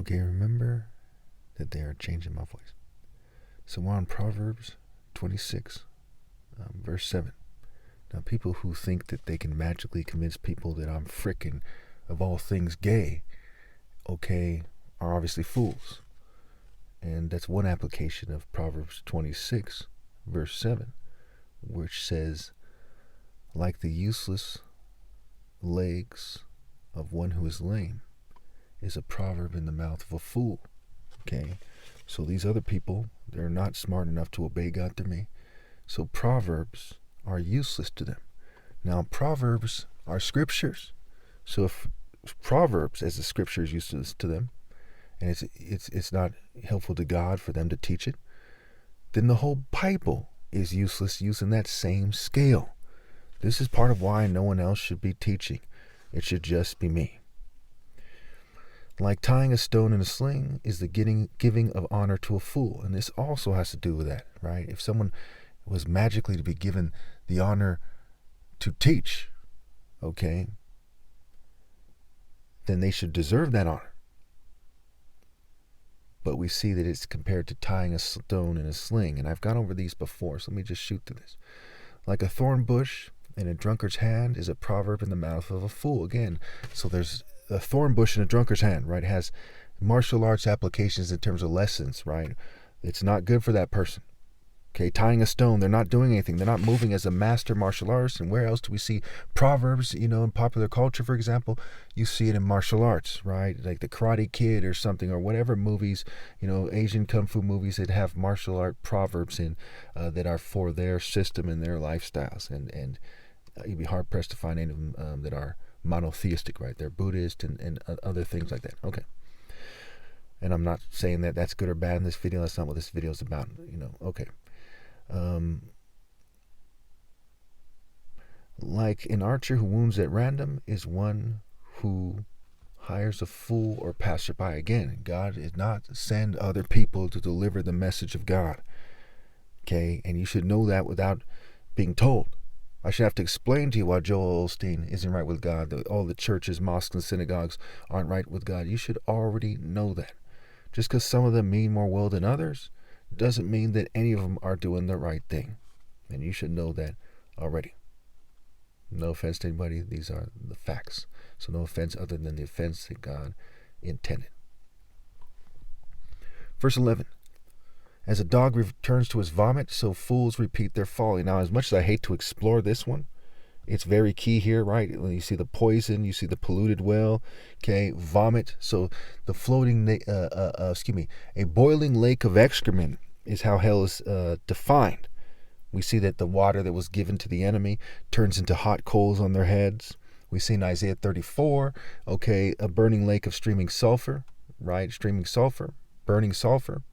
Okay, remember that they are changing my voice. So we're on Proverbs 26, verse 7. Now, people who think that they can magically convince people that I'm frickin', of all things, gay, okay, are obviously fools. And that's one application of Proverbs 26, verse 7, which says, like the useless legs of one who is lame is a proverb in the mouth of a fool. Okay, so these other people, they're not smart enough to obey God through me. So proverbs are useless to them. Now, proverbs are scriptures. So if proverbs as a scripture is useless to them, and it's not helpful to God for them to teach it, then the whole Bible is useless using that same scale. This is part of why no one else should be teaching. It should just be me. Like tying a stone in a sling is the giving of honor to a fool. And this also has to do with that, right? If someone was magically to be given the honor to teach, okay, then they should deserve that honor. But we see that it's compared to tying a stone in a sling. And I've gone over these before, so let me just shoot through this. Like a thorn bush in a drunkard's hand is a proverb in the mouth of a fool. Again, so there's a thorn bush in a drunkard's hand, right? It has martial arts applications in terms of lessons, right? It's not good for that person. Okay, tying a stone, they're not doing anything. They're not moving as a master martial artist. And where else do we see proverbs, in popular culture, for example? You see it in martial arts, right? Like the Karate Kid or something, or whatever movies, Asian Kung Fu movies that have martial art proverbs in that are for their system and their lifestyles. And you'd be hard-pressed to find any of them that are monotheistic, right? They're Buddhist and other things like that. Okay. And I'm not saying that that's good or bad in this video. That's not what this video is about, Okay. Like an archer who wounds at random is one who hires a fool or passerby. Again, God did not send other people to deliver the message of God. Okay, and you should know that without being told. I should have to explain to you why Joel Osteen isn't right with God, that all the churches, mosques, and synagogues aren't right with God. You should already know that. Just because some of them mean more well than others doesn't mean that any of them are doing the right thing. And you should know that already. No offense to anybody, these are the facts. So no offense other than the offense that God intended. Verse 11. As a dog returns to his vomit, so fools repeat their folly. Now, as much as I hate to explore this one, it's very key here, right? You see the poison, you see the polluted well, okay, vomit. So the a boiling lake of excrement is how hell is defined. We see that the water that was given to the enemy turns into hot coals on their heads. We see in Isaiah 34, okay, a burning lake of streaming sulfur, right? Streaming sulfur, burning sulfur.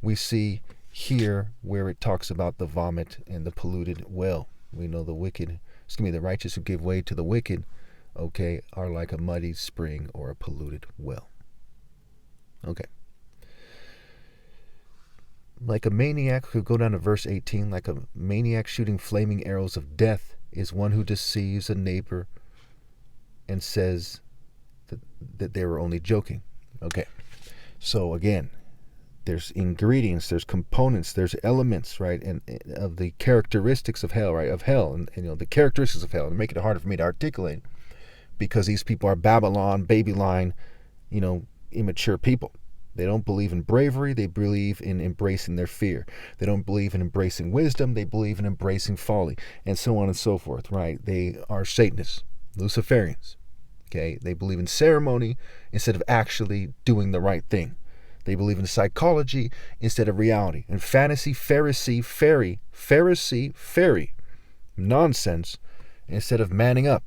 We see here where it talks about the vomit and the polluted well. We know the righteous who give way to the wicked, okay, are like a muddy spring or a polluted well. Okay. Like a maniac, who go down to verse 18, like a maniac shooting flaming arrows of death is one who deceives a neighbor and says that they were only joking. Okay. So again, there's ingredients, there's components, there's elements, right, and of the characteristics of hell, right, of hell, and the characteristics of hell, and make it harder for me to articulate, because these people are Babylon, baby-line, immature people. They don't believe in bravery, they believe in embracing their fear. They don't believe in embracing wisdom, they believe in embracing folly, and so on and so forth, right? They are Satanists, Luciferians, okay? They believe in ceremony instead of actually doing the right thing. They believe in psychology instead of reality. And fantasy, Pharisee, fairy, nonsense instead of manning up.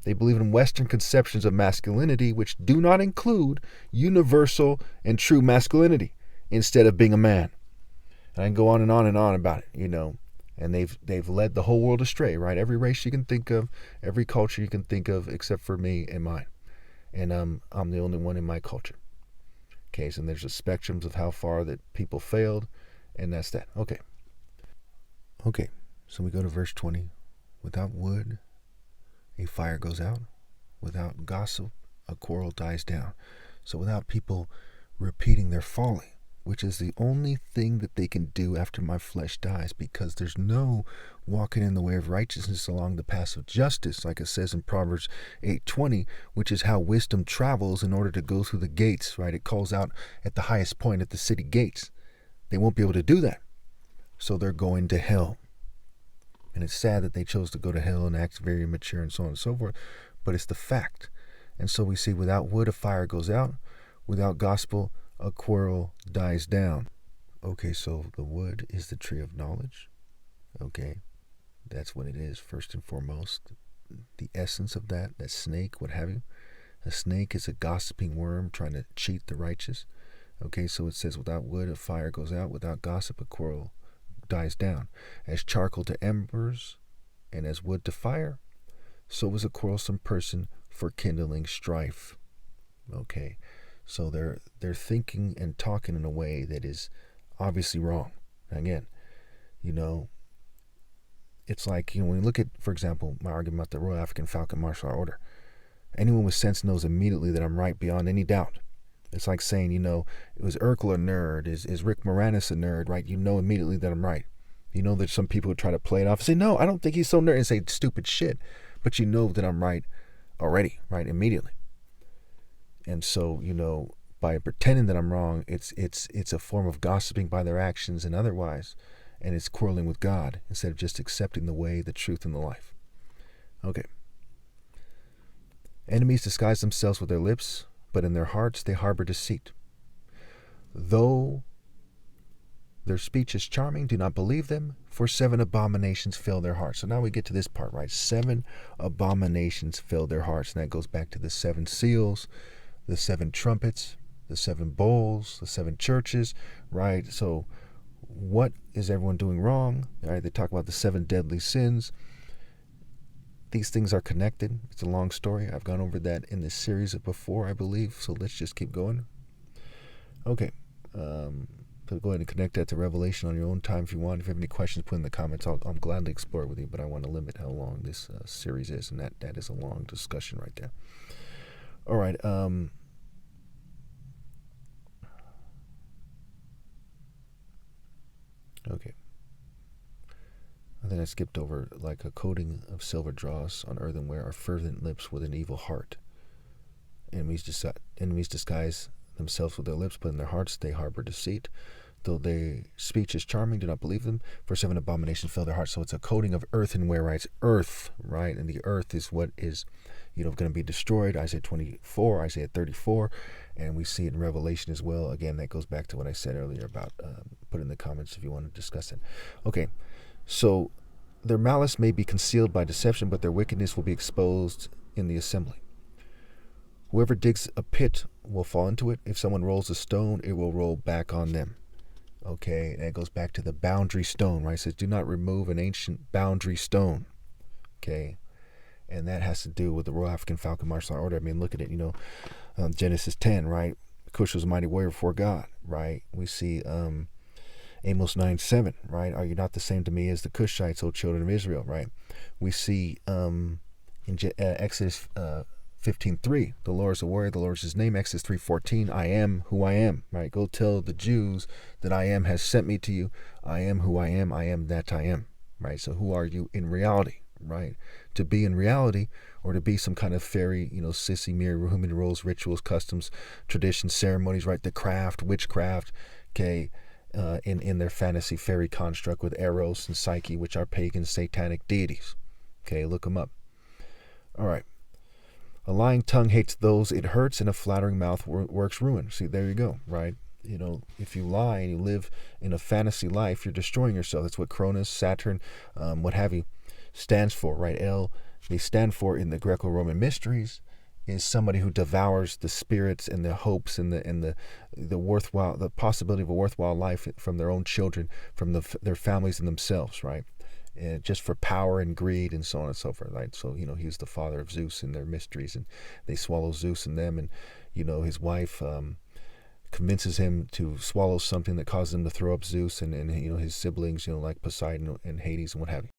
They believe in Western conceptions of masculinity, which do not include universal and true masculinity, instead of being a man. And I can go on and on about it, And they've led the whole world astray, right? Every race you can think of, every culture you can think of, except for me and mine. And I'm the only one in my culture. Okay, so there's a spectrums of how far that people failed, and that's that. Okay, so we go to verse 20. Without wood, a fire goes out. Without gossip, a quarrel dies down. So without people repeating their folly, which is the only thing that they can do after my flesh dies, because there's no walking in the way of righteousness along the path of justice, like it says in Proverbs 8:20, which is how wisdom travels in order to go through the gates, right? It calls out at the highest point at the city gates. They won't be able to do that. So they're going to hell. And it's sad that they chose to go to hell and act very immature and so on and so forth, but it's the fact. And so we see without wood, a fire goes out. Without gospel, a quarrel dies down. Okay, so the wood is the tree of knowledge. Okay, that's what it is, first and foremost. The essence of that snake, what have you. A snake is a gossiping worm trying to cheat the righteous. Okay, so it says without wood, a fire goes out. Without gossip, a quarrel dies down. As charcoal to embers and as wood to fire, so is a quarrelsome person for kindling strife. Okay, so they're thinking and talking in a way that is obviously wrong. Again, it's like, when you look at, for example, my argument about the Royal African Falcon Martial Art Order, anyone with sense knows immediately that I'm right beyond any doubt. It's like saying, it was Urkel a nerd, is Rick Moranis a nerd, right? You know immediately that I'm right. You know that some people would try to play it off and say, no, I don't think he's so nerd, and say stupid shit. But you know that I'm right already, right, immediately. And so, by pretending that I'm wrong, it's a form of gossiping by their actions and otherwise, and it's quarreling with God instead of just accepting the way, the truth, and the life. Okay. Enemies disguise themselves with their lips, but in their hearts they harbor deceit. Though their speech is charming, do not believe them, for 7 abominations fill their hearts. So now we get to this part, right? 7 abominations fill their hearts, and that goes back to the 7 seals, the 7 trumpets, the 7 bowls, the 7 churches, right? So what is everyone doing wrong? All right, they talk about the 7 deadly sins. These things are connected. It's a long story. I've gone over that in this series before, I believe. So let's just keep going. Okay. So go ahead and connect that to Revelation on your own time if you want. If you have any questions, put in the comments. I'll gladly explore it with you, but I want to limit how long this series is, and that is a long discussion right there. All right. Okay. I think I skipped over, like a coating of silver dross on earthenware are fervent lips with an evil heart. Enemies disguise themselves with their lips, but in their hearts they harbor deceit. Though their speech is charming, do not believe them, for 7 abominations fill their hearts. So it's a coating of earthenware, right? It's earth, right? And the earth is what is, going to be destroyed. Isaiah 24, Isaiah 34, and we see it in Revelation as well. Again, that goes back to what I said earlier about, put in the comments if you want to discuss it. Okay, so their malice may be concealed by deception, but their wickedness will be exposed in the assembly. Whoever digs a pit will fall into it. If someone rolls a stone, it will roll back on them. Okay, and it goes back to the boundary stone, right? It says, do not remove an ancient boundary stone. Okay, and that has to do with the Royal African Falcon Martial Art Order. I mean, look at it, Genesis 10, right? Cush was a mighty warrior before God, right? We see Amos 9:7, right? Are you not the same to me as the Cushites, O children of Israel, right? We see in Exodus 15:3, the Lord is a warrior, the Lord is his name. Exodus 3:14, I am who I am, right? Go tell the Jews that I am has sent me to you. I am who I am that I am, right? So who are you in reality, right? To be in reality, or to be some kind of fairy, sissy, mirror, human rules, rituals, customs, traditions, ceremonies, right? The craft, witchcraft, okay, in their fantasy fairy construct with Eros and Psyche, which are pagan satanic deities. Okay, look them up. All right. A lying tongue hates those it hurts, and a flattering mouth works ruin. See, there you go, right? If you lie and you live in a fantasy life, you're destroying yourself. That's what Cronus, Saturn, what have you, stands for, right? They stand for in the Greco-Roman mysteries is somebody who devours the spirits and the hopes and the worthwhile, the possibility of a worthwhile life from their own children, from their families and themselves, right? Just for power and greed and so on and so forth, right? So, he's the father of Zeus in their mysteries, and they swallow Zeus in them, and, his wife convinces him to swallow something that causes him to throw up Zeus and his siblings, like Poseidon and Hades and what have you.